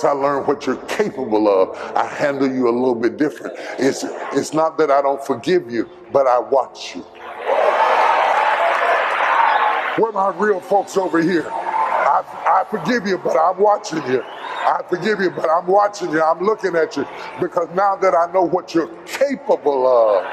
once I learn what you're capable of, I handle you a little bit different. It's not that I don't forgive you, but I watch you. Where are my real folks over here? I forgive you, but I'm watching you. I forgive you, but I'm watching you. I'm looking at you, because now that I know what you're capable of,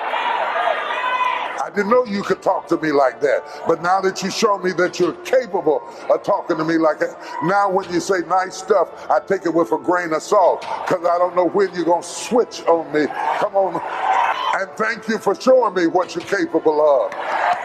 I didn't know you could talk to me like that. But now that you show me that you're capable of talking to me like that, now when you say nice stuff, I take it with a grain of salt, because I don't know when you're going to switch on me. Come on. And thank you for showing me what you're capable of.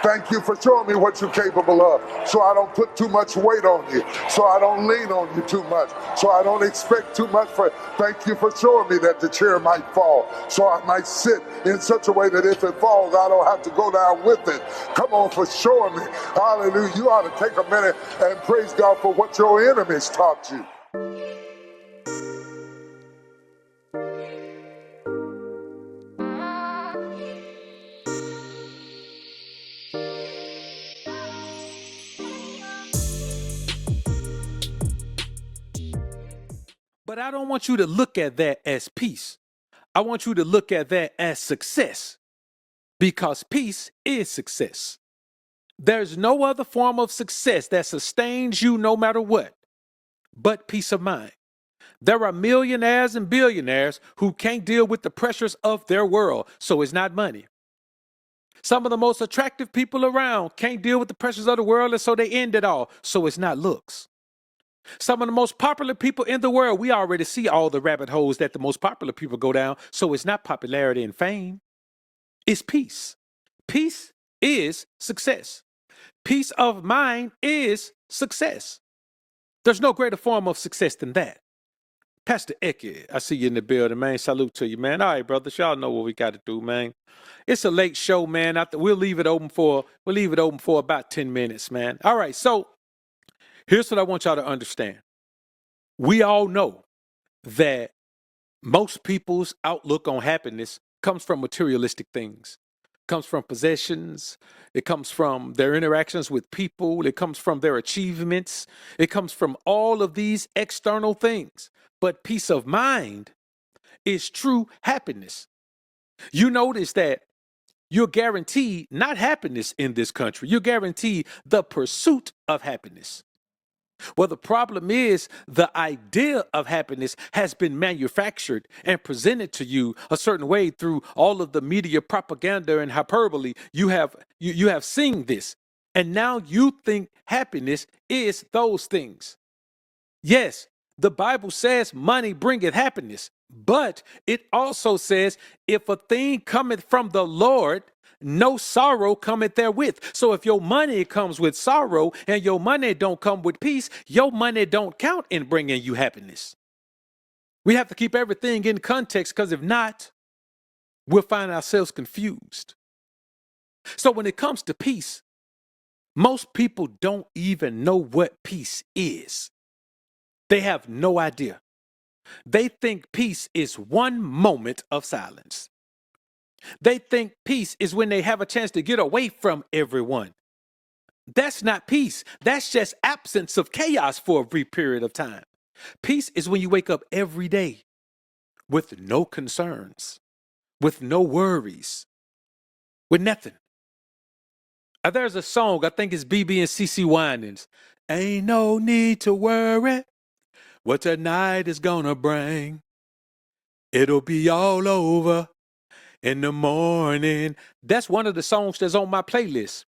Thank you for showing me what you're capable of, so I don't put too much weight on you, so I don't lean on you too much, so I don't expect too much for it. Thank you for showing me that the chair might fall, so I might sit in such a way that if it falls, I don't have to go down with it. Come on, for showing me. Hallelujah. You ought to take a minute and praise God for what your enemies taught you. But I don't want you to look at that as peace. I want you to look at that as success, because peace is success. There's no other form of success that sustains you no matter what but peace of mind. There are millionaires and billionaires who can't deal with the pressures of their world, so it's not money. Some of the most attractive people around can't deal with the pressures of the world, and so they end it all, so it's not looks. Some of the most popular people in the world, we already see all the rabbit holes that the most popular people go down, so it's not popularity and fame. It's peace. Peace is success. Peace of mind is success. There's no greater form of success than that. Pastor Eke, I see you in the building, man. Salute to you, man. All right, brothers, y'all know what we got to do, man. It's a late show, man. We'll leave it open for about 10 minutes, man. All right, so here's what I want y'all to understand. We all know that most people's outlook on happiness comes from materialistic things. It comes from possessions. It comes from their interactions with people. It comes from their achievements. It comes from all of these external things. But peace of mind is true happiness. You notice that you're guaranteed not happiness in this country. You're guaranteed the pursuit of happiness. Well, the problem is the idea of happiness has been manufactured and presented to you a certain way through all of the media propaganda and hyperbole. You have seen this, and now you think happiness is those things. Yes, the Bible says money bringeth happiness, but it also says if a thing cometh from the Lord, no sorrow cometh therewith. So if your money comes with sorrow and your money don't come with peace, your money don't count in bringing you happiness. We have to keep everything in context, because if not, we'll find ourselves confused. So when it comes to peace, most people don't even know what peace is. They have no idea. They think peace is one moment of silence. They think peace is when they have a chance to get away from everyone. That's not peace. That's just absence of chaos for a brief period of time. Peace is when you wake up every day with no concerns, with no worries, with nothing. There's a song, I think it's BB and CC Winans. Ain't no need to worry what tonight is gonna bring. It'll be all over in the morning. That's one of the songs that's on my playlist.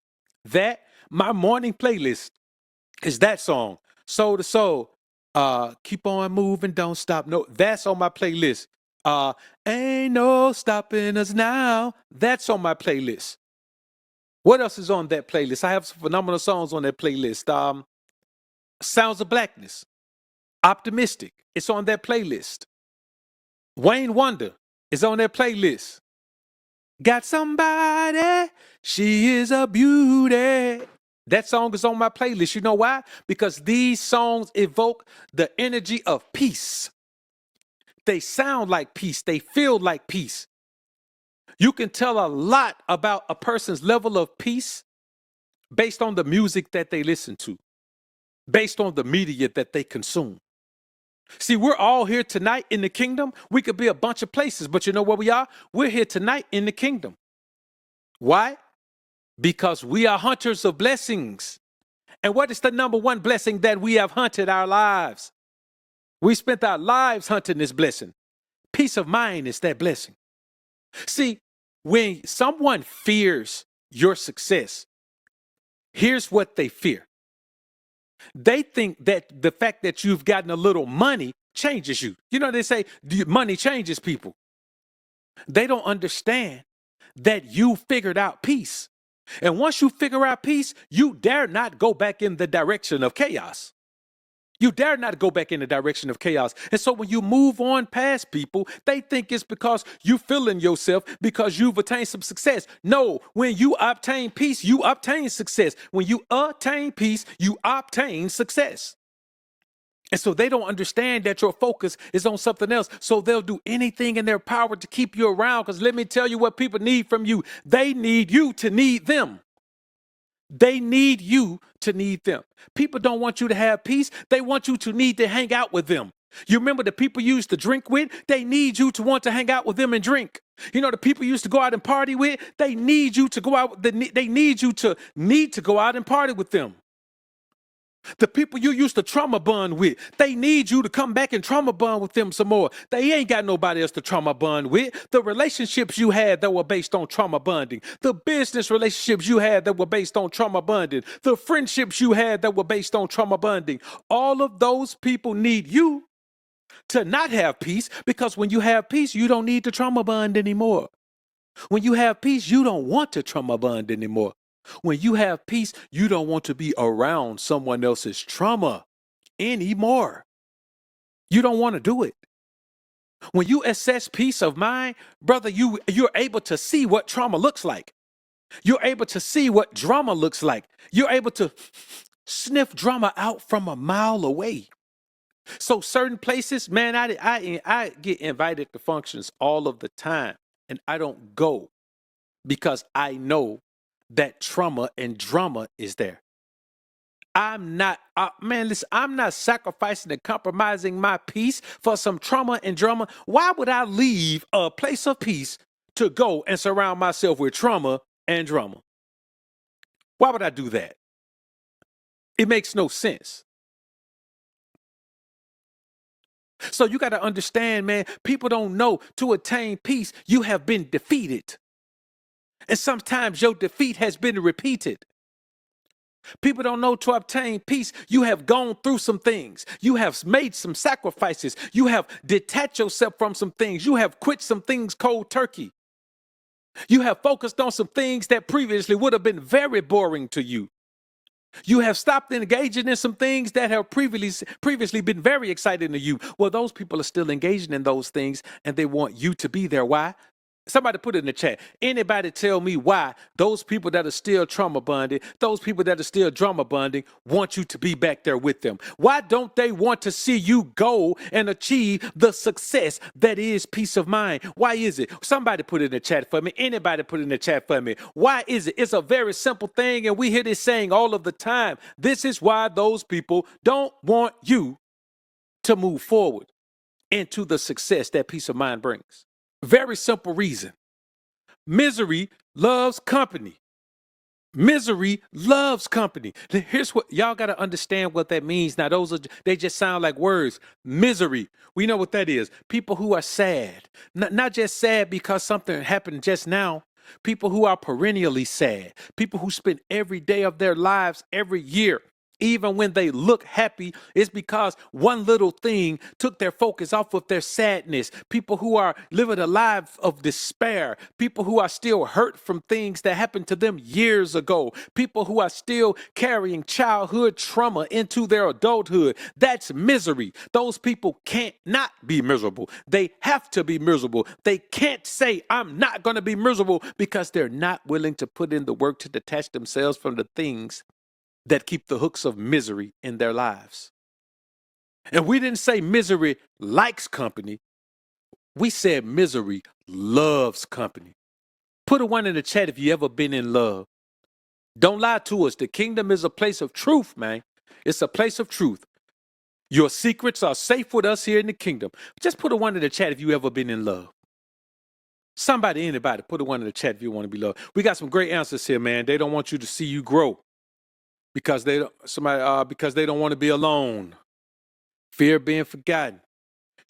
My morning playlist is that song. Soul to Soul. Keep on moving, don't stop. No, that's on my playlist. Ain't no stopping us now. That's on my playlist. What else is on that playlist? I have some phenomenal songs on that playlist. Sounds of Blackness. Optimistic. It's on that playlist. Wayne Wonder is on that playlist. Got somebody, she is a beauty. That song is on my playlist. You know why? Because these songs evoke the energy of peace. They sound like peace. They feel like peace. You can tell a lot about a person's level of peace based on the music that they listen to, based on the media that they consume. See, we're all here tonight in the kingdom. We could be a bunch of places, but you know where we are? We're here tonight in the kingdom. Why? Because we are hunters of blessings. And what is the number one blessing that we have hunted our lives? We spent our lives hunting this blessing. Peace of mind is that blessing. See, when someone fears your success, here's what they fear. They think that the fact that you've gotten a little money changes you. You know, they say money changes people. They don't understand that you figured out peace. And once you figure out peace, you dare not go back in the direction of chaos. You dare not go back in the direction of chaos. And so when you move on past people, they think it's because you feeling yourself because you've attained some success. No, when you obtain peace, you obtain success. When you attain peace, you obtain success. And so they don't understand that your focus is on something else. So they'll do anything in their power to keep you around. Because let me tell you what people need from you. They need you to need them. They need you to need them. People don't want you to have peace. They want you to need to hang out with them. You remember the people you used to drink with? They need you to want to hang out with them and drink. You know, the people you used to go out and party with? They need you to go out. They need you to need to go out and party with them. The people you used to trauma bond with, they need you to come back and trauma bond with them some more. They ain't got nobody else to trauma bond with. The relationships you had that were based on trauma bonding, the business relationships you had that were based on trauma bonding, the friendships you had that were based on trauma bonding, all of those people need you to not have peace, because when you have peace, you don't need to trauma bond anymore. When you have peace, you don't want to trauma bond anymore. When you have peace, you don't want to be around someone else's trauma anymore. You don't want to do it. When you assess peace of mind, brother, you're able to see what trauma looks like. You're able to see what drama looks like. You're able to sniff drama out from a mile away. So certain places, man, I get invited to functions all of the time, and I don't go because I know that trauma and drama is there. I'm not, listen, I'm not sacrificing and compromising my peace for some trauma and drama. Why would I leave a place of peace to go and surround myself with trauma and drama? Why would I do that? It makes no sense. So you got to understand, man, people don't know to attain peace, you have been defeated. And sometimes your defeat has been repeated. People don't know to obtain peace. You have gone through some things. You have made some sacrifices. You have detached yourself from some things. You have quit some things cold turkey. You have focused on some things that previously would have been very boring to you. You have stopped engaging in some things that have previously been very exciting to you. Well, those people are still engaging in those things, and they want you to be there. Why? Somebody put it in the chat. Anybody tell me why those people that are still trauma bonded, those people that are still drama bonding, want you to be back there with them? Why don't they want to see you go and achieve the success that is peace of mind? Why is it? Somebody put it in the chat for me. Anybody put it in the chat for me. Why is it? It's a very simple thing, and we hear this saying all of the time. This is why those people don't want you to move forward into the success that peace of mind brings. Very simple reason. Misery loves company. Misery loves company. Here's what y'all got to understand what that means. Now, they just sound like words. Misery. We know what that is. People who are sad, not just sad because something happened just now. People who are perennially sad. People who spend every day of their lives, every year, even when they look happy, it's because one little thing took their focus off of their sadness. People who are living a life of despair. People who are still hurt from things that happened to them years ago. People who are still carrying childhood trauma into their adulthood. That's misery. Those people can't not be miserable. They have to be miserable. They can't say, I'm not going to be miserable, because they're not willing to put in the work to detach themselves from the things that keep the hooks of misery in their lives. And we didn't say misery likes company. We said misery loves company. Put a one in the chat if you ever been in love. Don't lie to us. The kingdom is a place of truth, man. It's a place of truth. Your secrets are safe with us here in the kingdom. Just put a one in the chat if you ever been in love. Somebody, anybody, put a one in the chat if you want to be loved. We got some great answers here, man. They don't want you to see you grow because they don't want to be alone. Fear of being forgotten.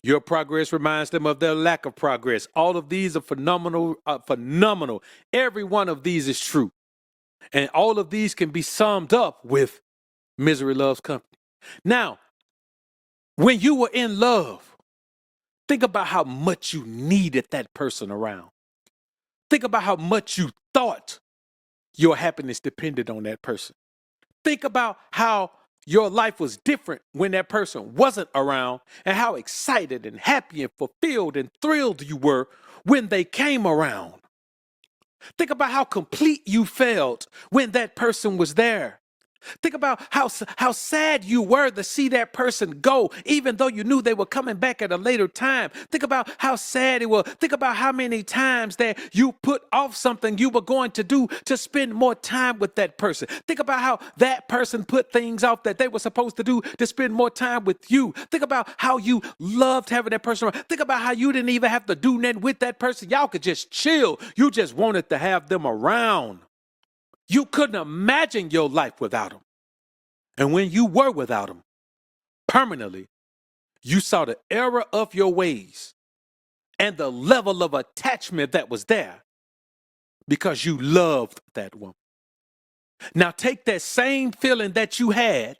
Your progress reminds them of their lack of progress. All of these are phenomenal. Every one of these is true. And all of these can be summed up with misery loves company. Now, when you were in love, think about how much you needed that person around. Think about how much you thought your happiness depended on that person. Think about how your life was different when that person wasn't around and how excited and happy and fulfilled and thrilled you were when they came around. Think about how complete you felt when that person was there. Think about how sad you were to see that person go, even though you knew they were coming back at a later time. Think about how sad it was. Think about how many times that you put off something you were going to do to spend more time with that person. Think about how that person put things off that they were supposed to do to spend more time with you. Think about how you loved having that person around. Think about how you didn't even have to do nothing with that person. Y'all could just chill. You just wanted to have them around. You couldn't imagine your life without them. And when you were without them, permanently, you saw the error of your ways and the level of attachment that was there because you loved that woman. Now take that same feeling that you had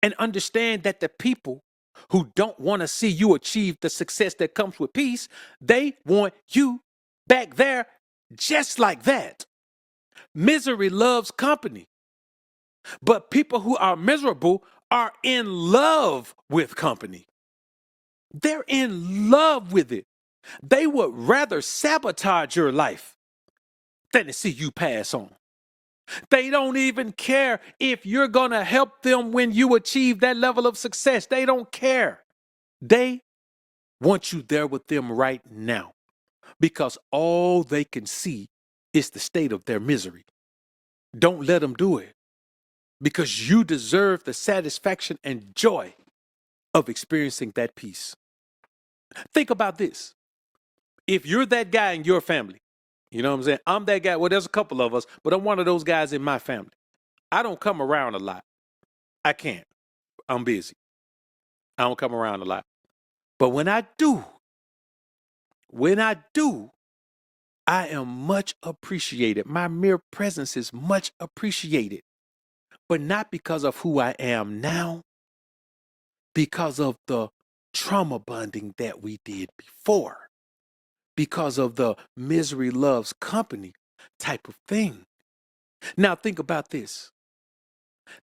and understand that the people who don't want to see you achieve the success that comes with peace, they want you back there just like that. Misery loves company. But people who are miserable are in love with company. They're in love with it. They would rather sabotage your life than to see you pass on. They don't even care if you're going to help them when you achieve that level of success. They don't care. They want you there with them right now because all they can see is the state of their misery. Don't let them do it because you deserve the satisfaction and joy of experiencing that peace. Think about this. If you're that guy in your family, you know what I'm saying? I'm that guy. Well, there's a couple of us, but I'm one of those guys in my family. I don't come around a lot. I can't. I'm busy. I don't come around a lot. But when I do, I am much appreciated. My mere presence is much appreciated. But not because of who I am now, because of the trauma bonding that we did before, because of the misery loves company type of thing. Now think about this.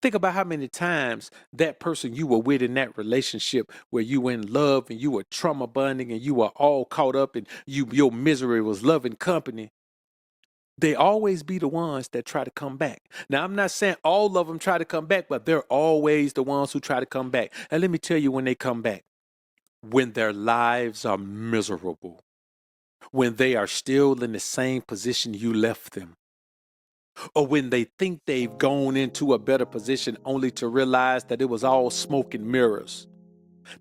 Think about how many times that person you were with in that relationship where you were in love and you were trauma bonding and you were all caught up and your misery was loving company. They always be the ones that try to come back. Now, I'm not saying all of them try to come back, but they're always the ones who try to come back. And let me tell you when they come back, when their lives are miserable, when they are still in the same position you left them, or when they think they've gone into a better position only to realize that it was all smoke and mirrors.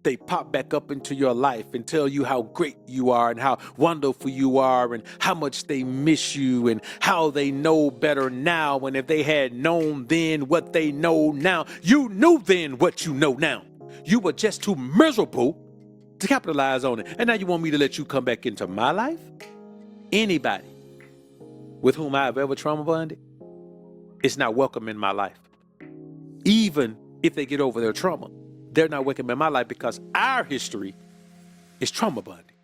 They pop back up into your life and tell you how great you are and how wonderful you are and how much they miss you and how they know better now. And if they had known then what they know now, you knew then what you know now. You were just too miserable to capitalize on it. And now you want me to let you come back into my life? Anybody with whom I have ever trauma bonded is not welcome in my life. Even if they get over their trauma, they're not welcome in my life because our history is trauma bonding.